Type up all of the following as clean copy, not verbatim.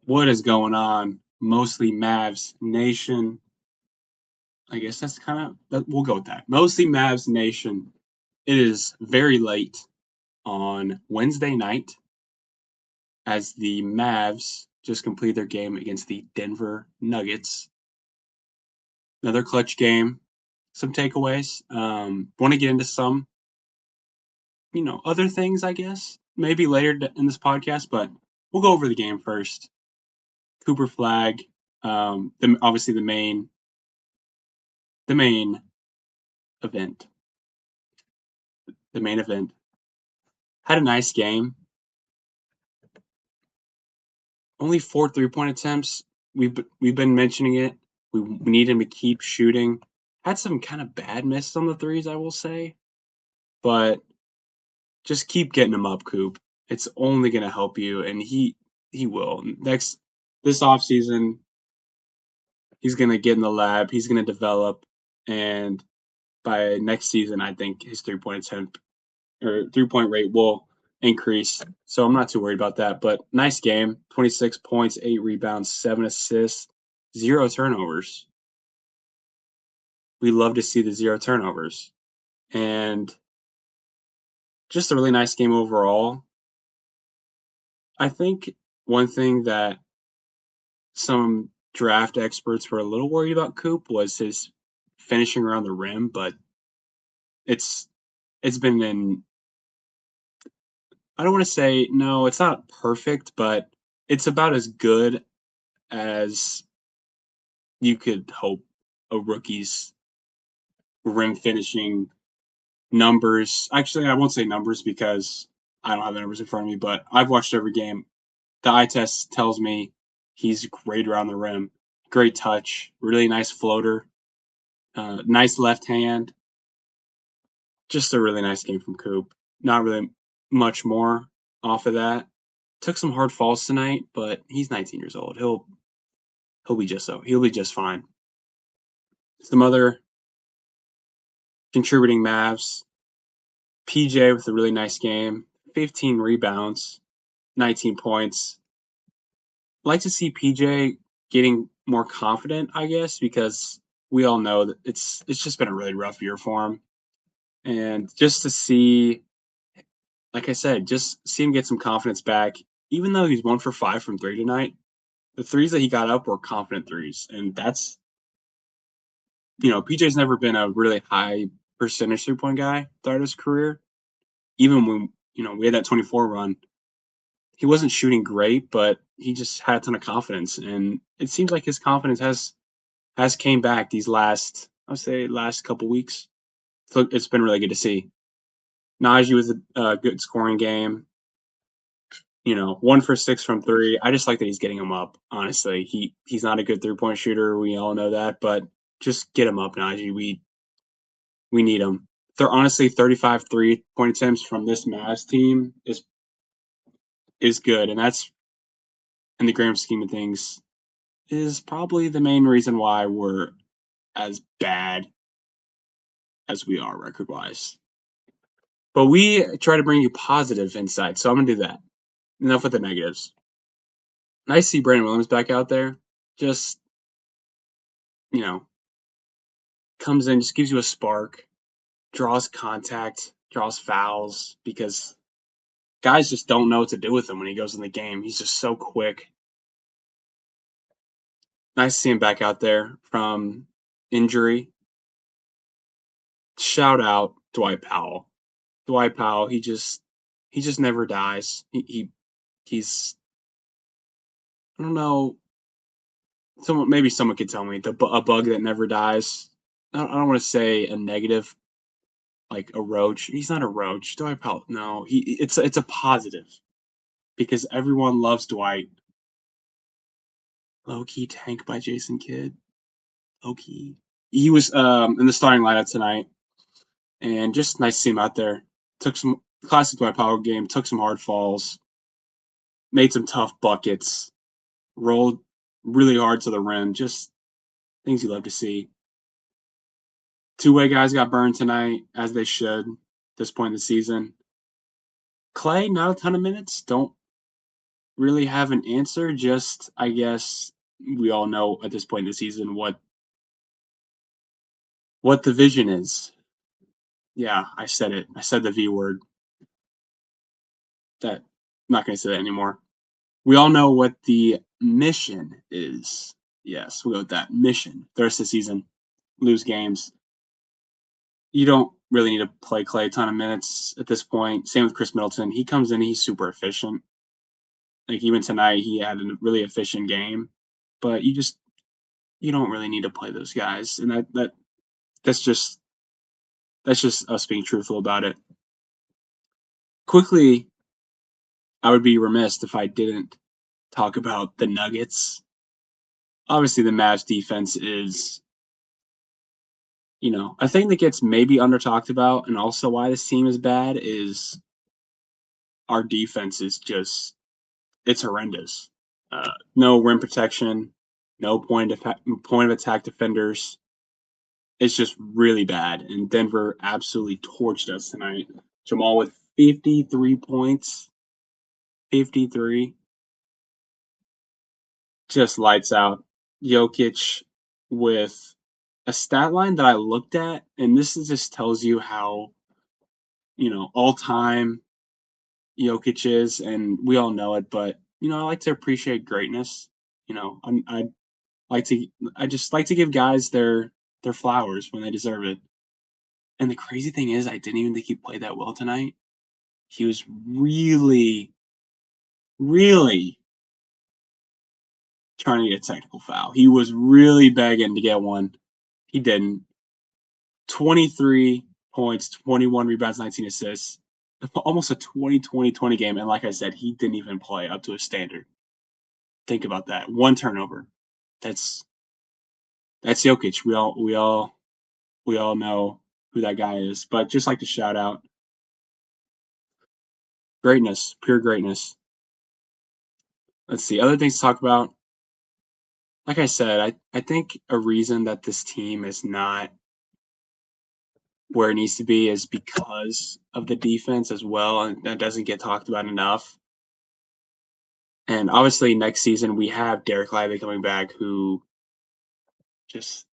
What is going on? Mostly Mavs Nation. I guess that's we'll go with that. Mostly Mavs Nation. It is very late on Wednesday night as the Mavs just completed their game against the Denver Nuggets. Another clutch game. Some takeaways. Want to get into some, other things, I guess, maybe later in this podcast, but we'll go over the game first. Cooper Flag, obviously the main event. The main event. Had a nice game. Only 4 3-point attempts. We've been mentioning it. We need him to keep shooting. Had some kind of bad misses on the threes, I will say, but just keep getting him up, Coop. It's only going to help you, and he will. This offseason, he's going to get in the lab. He's going to develop, and by next season, I think his 3-point attempt or 3-point rate will increase. So I'm not too worried about that. But nice game. 26 points, 8 rebounds, 7 assists, 0 turnovers. We love to see the 0 turnovers. And just a really nice game overall. I think one thing that some draft experts were a little worried about Coop was his finishing around the rim, but it's been in, I don't want to say, no, it's not perfect, but it's about as good as you could hope a rookie's rim finishing numbers. Actually, I won't say numbers because I don't have the numbers in front of me, but I've watched every game. The eye test tells me he's great around the rim. Great touch, really nice floater, nice left hand. Just a really nice game from Coop. Not really much more off of that. Took some hard falls tonight, but he's 19 years old. He'll be just fine. Some other contributing Mavs. PJ with a really nice game. 15 rebounds, 19 points. Like to see PJ getting more confident, I guess, because we all know that it's just been a really rough year for him. And just to see, like I said, just see him get some confidence back. Even though he's 1 for 5 from 3 tonight, the threes that he got up were confident threes. And that's, PJ's never been a really high percentage 3-point guy throughout his career. Even when, we had that 24 run, he wasn't shooting great, but he just had a ton of confidence. And it seems like his confidence has came back these last couple weeks. So it's been really good to see. Najee was a good scoring game. 1 for 6 from 3. I just like that he's getting him up. Honestly, he's not a good 3-point shooter. We all know that, but just get him up, Najee. We need him. They're honestly 35 3-point attempts from this Mavs team is good, and that's, in the grand scheme of things, is probably the main reason why we're as bad as we are record-wise. But we try to bring you positive insight, so I'm going to do that. Enough with the negatives. Nice to see Brandon Williams back out there. Just, comes in, just gives you a spark, draws contact, draws fouls, because guys just don't know what to do with him when he goes in the game. He's just so quick. Nice to see him back out there from injury. Shout out Dwight Powell. Dwight Powell, he just never dies. He's, I don't know. Maybe someone could tell me a bug that never dies. I don't want to say a negative, like a roach. He's not a roach. Dwight Powell, no. It's a positive because everyone loves Dwight. Low key tank by Jason Kidd. Low key. He was in the starting lineup tonight, and just nice to see him out there. Took some classic Dwight Powell game. Took some hard falls. Made some tough buckets. Rolled really hard to the rim. Just things you love to see. Two-way guys got burned tonight, as they should, at this point in the season. Clay, not a ton of minutes. really have an answer. Just, I guess we all know at this point in the season what the vision is. Yeah, I said it. I said the V word. That I'm not going to say that anymore. We all know what the mission is. Yes, we'll go with that mission. The rest of the season, lose games. You don't really need to play Clay a ton of minutes at this point. Same with Chris Middleton. He comes in, he's super efficient. Like even tonight, he had a really efficient game. But you don't really need to play those guys, and that's just us being truthful about it. Quickly, I would be remiss if I didn't talk about the Nuggets. Obviously, the Mavs defense is, a thing that gets maybe under talked about, and also why this team is bad is our defense is just it's horrendous. No rim protection, no point of attack defenders. It's just really bad, and Denver absolutely torched us tonight. Jamal with 53 points, 53, just lights out. Jokic with a stat line that I looked at, and just tells you how, all time Jokic is, and we all know it, but, I like to appreciate greatness. I like to, I just like to give guys their flowers when they deserve it. And the crazy thing is, I didn't even think he played that well tonight. He was really, really trying to get a technical foul. He was really begging to get one. He didn't. 23 points, 21 rebounds, 19 assists. Almost a 20-20-20 game. And like I said, he didn't even play up to a standard. Think about that. One turnover. That's Jokic. We all know who that guy is. But just like to shout out greatness, pure greatness. Let's see. Other things to talk about. Like I said, I think a reason that this team is not where it needs to be is because of the defense as well, and that doesn't get talked about enough. And obviously, next season we have Derek Lively coming back, who just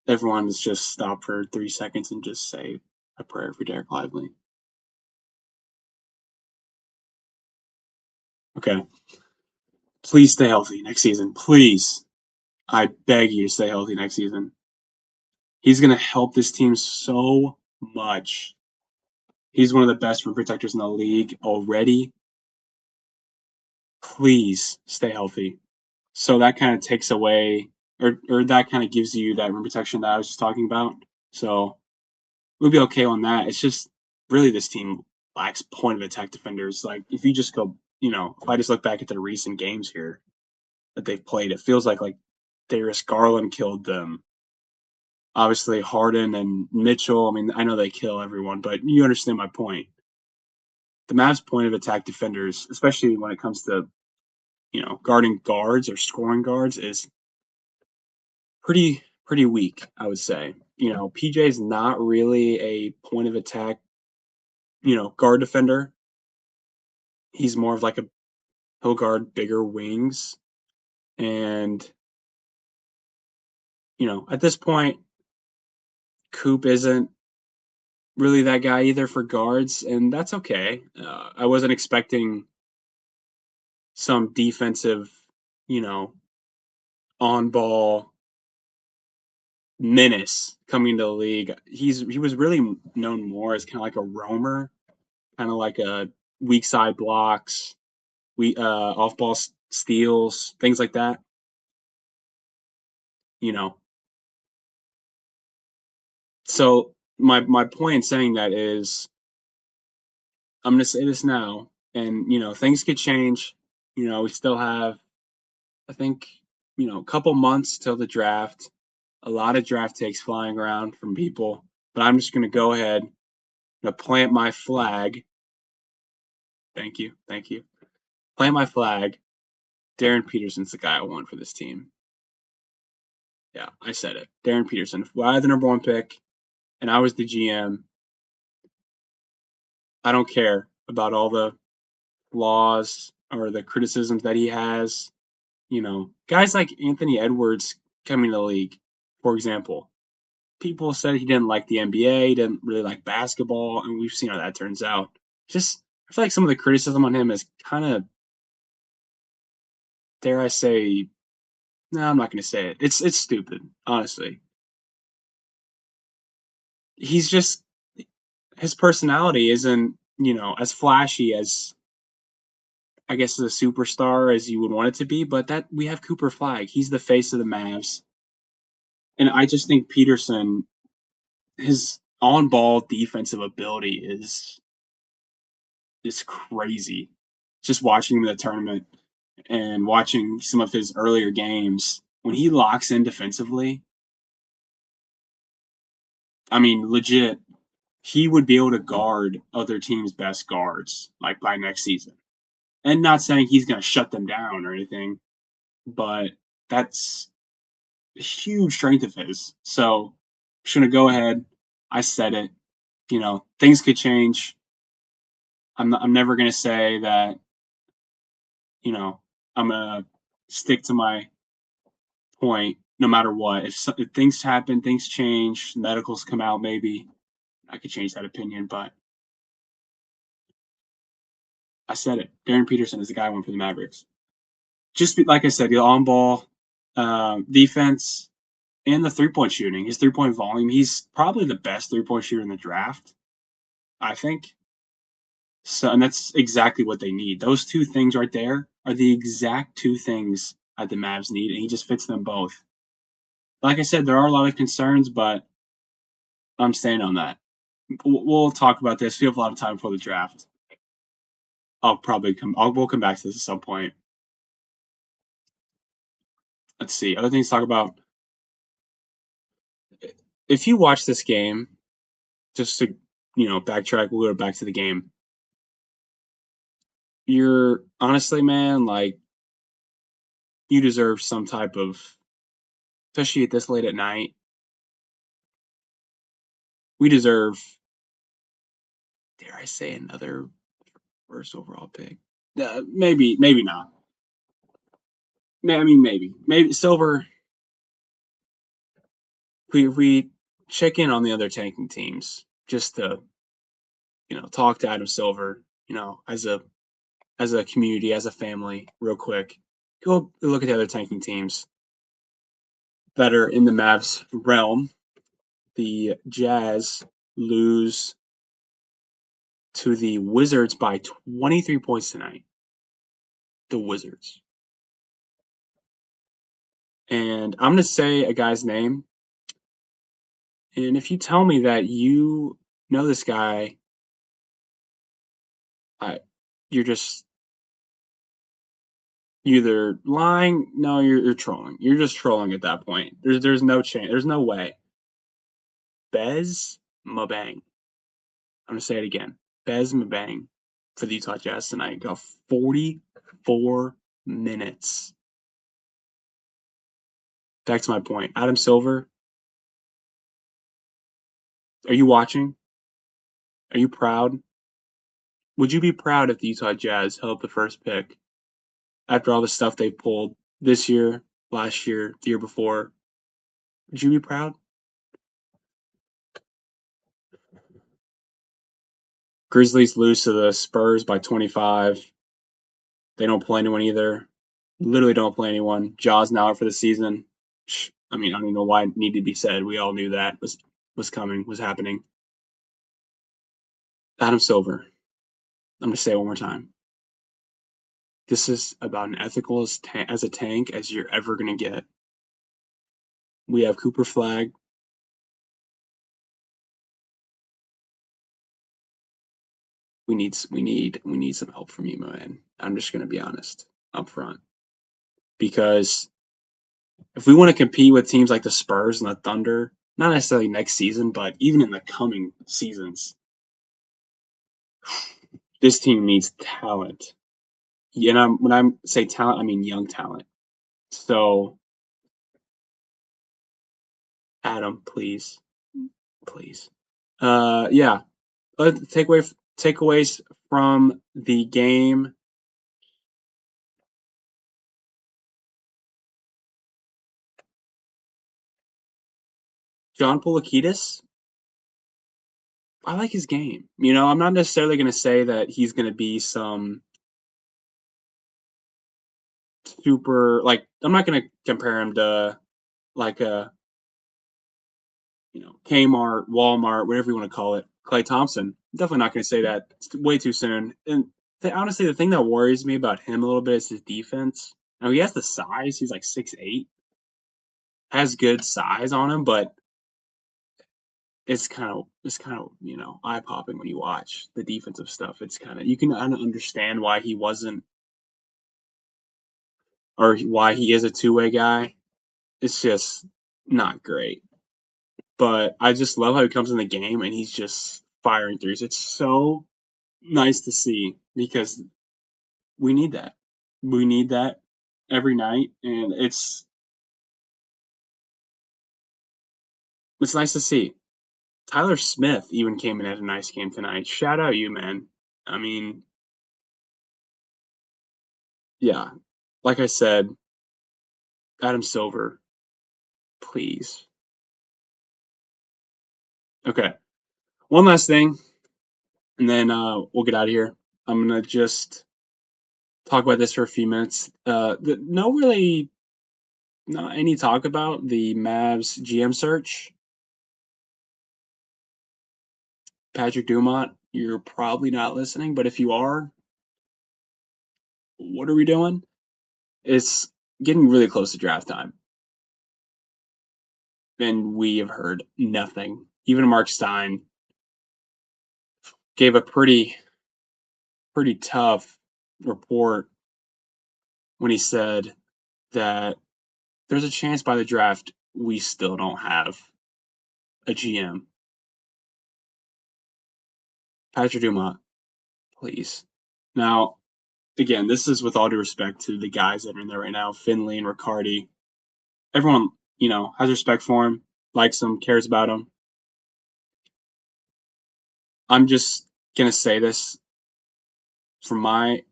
everyone's just stop for 3 seconds and just say a prayer for Derek Lively. Okay, please stay healthy next season. Please, I beg you to stay healthy next season. He's gonna help this team so much. He's one of the best rim protectors in the league already. Please stay healthy. So that kind of takes away, or that kind of gives you that rim protection that I was just talking about. So we'll be okay on that. It's just really this team lacks point of attack defenders. Like if you just go, if I just look back at the recent games here that they've played, it feels like Darius Garland killed them. Obviously Harden and Mitchell. I mean, I know they kill everyone, but you understand my point. The Mavs' point of attack defenders, especially when it comes to guarding guards or scoring guards, is pretty weak, I would say. PJ's not really a point of attack, guard defender. He's more of like he'll guard bigger wings. And, at this point, Coop isn't really that guy either for guards, and that's okay. I wasn't expecting some defensive, on ball menace coming to the league. He was really known more as kind of like a roamer, kind of like a weak side blocks, off ball steals, things like that. You know. So my point in saying that is I'm gonna say this now, and things could change. We still have, I think, a couple months till the draft. A lot of draft takes flying around from people, but I'm just gonna go ahead and plant my flag. Thank you. Plant my flag. Darren Peterson's the guy I want for this team. Yeah, I said it. Darren Peterson. If I had the #1 pick and I was the GM, I don't care about all the flaws or the criticisms that he has. Guys like Anthony Edwards coming to the league, for example. People said he didn't like the NBA, he didn't really like basketball, and we've seen how that turns out. Just, I feel like some of the criticism on him is kind of, dare I say, no, I'm not going to say it. It's stupid, honestly. He's just his personality isn't, as flashy as I guess as a superstar as you would want it to be, but that we have Cooper Flag. He's the face of the Mavs. And I just think Peterson, his on-ball defensive ability is crazy. Just watching him in the tournament and watching some of his earlier games, when he locks in defensively, I mean, legit, he would be able to guard other teams' best guards like by next season. And not saying he's going to shut them down or anything, but that's a huge strength of his. So I'm just going to go ahead. I said it. Things could change. I'm never going to say that, I'm going to stick to my point no matter what. If things happen, things change, medicals come out, maybe I could change that opinion. But I said it. Darren Peterson is the guy I want for the Mavericks. Like I said, the on-ball defense and the three-point shooting, his three-point volume, he's probably the best three-point shooter in the draft, I think. So, and that's exactly what they need. Those two things right there are the exact two things that the Mavs need, and he just fits them both. Like I said, there are a lot of concerns, but I'm staying on that. We'll talk about this. We have a lot of time before the draft. We'll come back to this at some point. Let's see. Other things to talk about. If you watch this game, just to, backtrack, we'll go back to the game. You're honestly, man, like, you deserve some type of, especially at this late at night, we deserve, dare I say, another first overall pick. Maybe not. I mean, maybe Silver. We check in on the other tanking teams just to, talk to Adam Silver, as a community, as a family, real quick. Go look at the other tanking teams that are in the Mavs realm. The Jazz lose to the Wizards by 23 points tonight. The Wizards. And I'm going to say a guy's name. And if you tell me that you know this guy, you're just either lying. No, you're trolling. You're just trolling at that point. There's no chance. There's no way. Bez Mabang. I'm going to say it again. Bez Mabang for the Utah Jazz tonight got 44 minutes. Back to my point. Adam Silver, are you watching? Are you proud? Would you be proud if the Utah Jazz held the first pick after all the stuff they pulled this year, last year, the year before? Would you be proud? Grizzlies lose to the Spurs by 25. They don't play anyone either. Literally don't play anyone. Jaws now out for the season. I mean, I don't even know why it needed to be said. We all knew that was coming, was happening. Adam Silver. I'm going to say it one more time. This is about an ethical as a tank as you're ever going to get. We have Cooper Flag. We need some help from you, man. I'm just going to be honest up front. Because if we want to compete with teams like the Spurs and the Thunder, not necessarily next season, but even in the coming seasons, this team needs talent. And when I say talent, I mean young talent. So, Adam, please. Yeah. Takeaways from the game. John Polakidis, I like his game. I'm not necessarily gonna say that he's gonna be some super I'm not gonna compare him to like a Kmart, Walmart, whatever you want to call it, Clay Thompson. Definitely not gonna say that. It's way too soon. And honestly, the thing that worries me about him a little bit is his defense. Now he has the size. He's like 6'8", has good size on him, but it's kind of eye popping when you watch the defensive stuff. It's kind of you can kind of understand why he wasn't or why he is a two-way guy. It's just not great. But I just love how he comes in the game and he's just firing threes. It's so nice to see because we need that. We need that every night, and it's nice to see. Tyler Smith even came in at a nice game tonight. Shout out you, man. I mean, yeah, like I said, Adam Silver, please. Okay, one last thing, and then we'll get out of here. I'm gonna just talk about this for a few minutes. Not any talk about the Mavs GM search. Patrick Dumont, you're probably not listening, but if you are, what are we doing? It's getting really close to draft time, and we have heard nothing. Even Mark Stein gave a pretty tough report when he said that there's a chance by the draft we still don't have a GM. Patrick Dumont, please. Now, again, this is with all due respect to the guys that are in there right now, Finley and Riccardi. Everyone, has respect for him, likes him, cares about him. I'm just gonna say this from my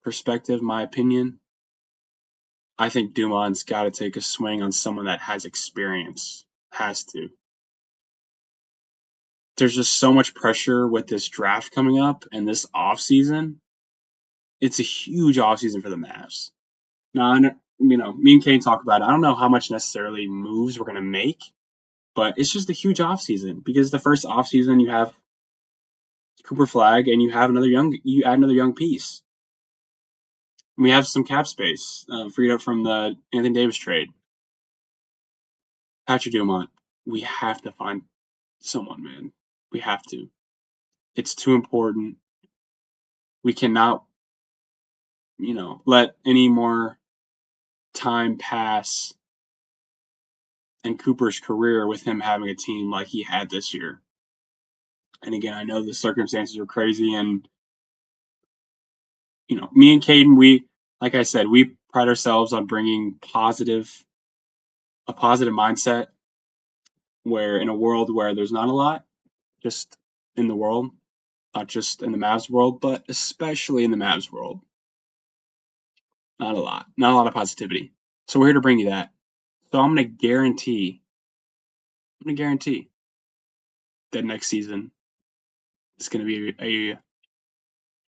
perspective, my opinion. I think Dumont's got to take a swing on someone that has experience. Has to. There's just so much pressure with this draft coming up and this offseason. It's a huge offseason for the Mavs. Now, me and Kane talk about it. I don't know how much necessarily moves we're going to make, but it's just a huge offseason because the first offseason you have Cooper Flag and you add another young piece. We have some cap space freed up from the Anthony Davis trade. Patrick Dumont, we have to find someone, man. We have to. It's too important. We cannot, let any more time pass in Cooper's career with him having a team like he had this year. And again, I know the circumstances are crazy, and me and Caden, like I said, we pride ourselves on bringing a positive mindset. Where in a world where there's not a lot, just in the world, not just in the Mavs world, but especially in the Mavs world, not a lot of positivity. So we're here to bring you that. So I'm gonna guarantee that next season is gonna be a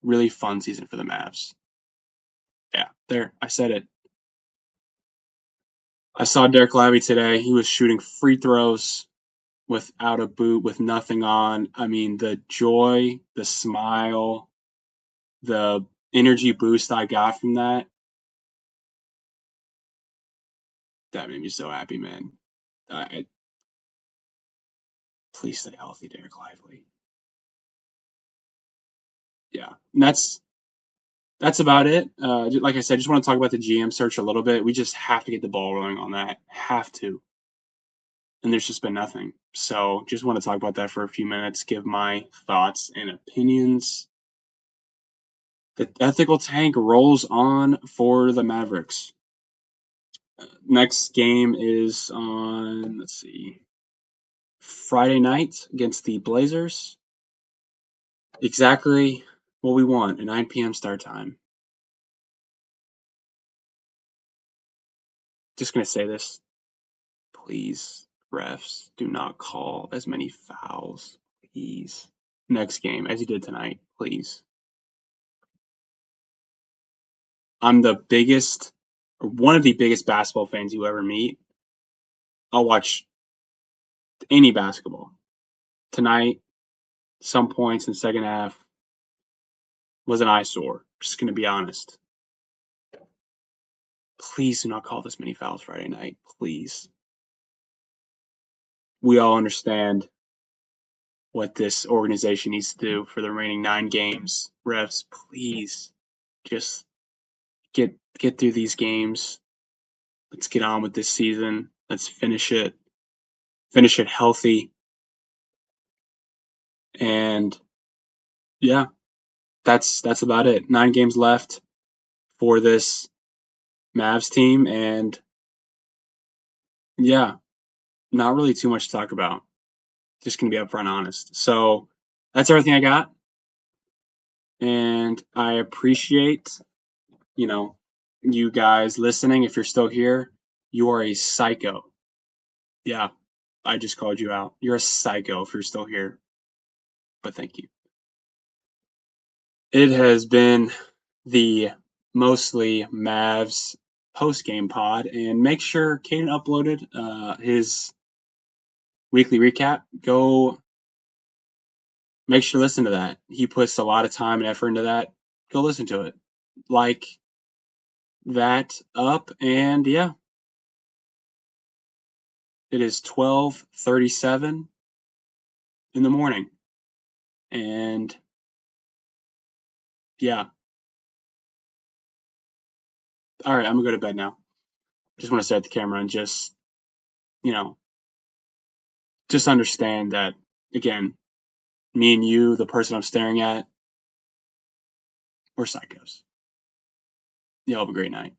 really fun season for the Mavs. Yeah, there, I said it. I saw Derek Lively today. He was shooting free throws without a boot, with nothing on. I mean, the joy, the smile, the energy boost I got from that made me so happy, man. Please stay healthy, Derek Lively. Yeah, and that's about it. Like I said, just want to talk about the GM search a little bit. We just have to get the ball rolling on that. Have to. And there's just been nothing. So just want to talk about that for a few minutes, give my thoughts and opinions. The ethical tank rolls on for the Mavericks. Next game is on, let's see, Friday night against the Blazers. Exactly what we want, a 9 p.m. start time. Just going to say this. Please, refs, do not call as many fouls, please. Next game, as you did tonight, please. I'm the biggest, or one of the biggest basketball fans you ever meet. I'll watch any basketball. Tonight, some points in the second half was an eyesore. Just going to be honest. Please do not call this many fouls Friday night. Please. We all understand what this organization needs to do for the remaining 9 games. Refs, please just get through these games. Let's get on with this season. Let's finish it. Finish it healthy. And yeah, that's about it. 9 games left for this Mavs team, and yeah, not really too much to talk about. Just gonna be upfront honest. So that's everything I got. And I appreciate, you guys listening. If you're still here, you are a psycho. Yeah, I just called you out. You're a psycho if you're still here. But thank you. It has been the mostly Mavs post-game pod, and make sure Caden uploaded his weekly recap. Go make sure to listen to that. He puts a lot of time and effort into that. Go listen to it. Like that up, and yeah. It is 12:37 in the morning. And yeah. All right, I'm gonna go to bed now. Just want to stare at the camera and just, just understand that, again, me and you, the person I'm staring at, we're psychos. You all have a great night.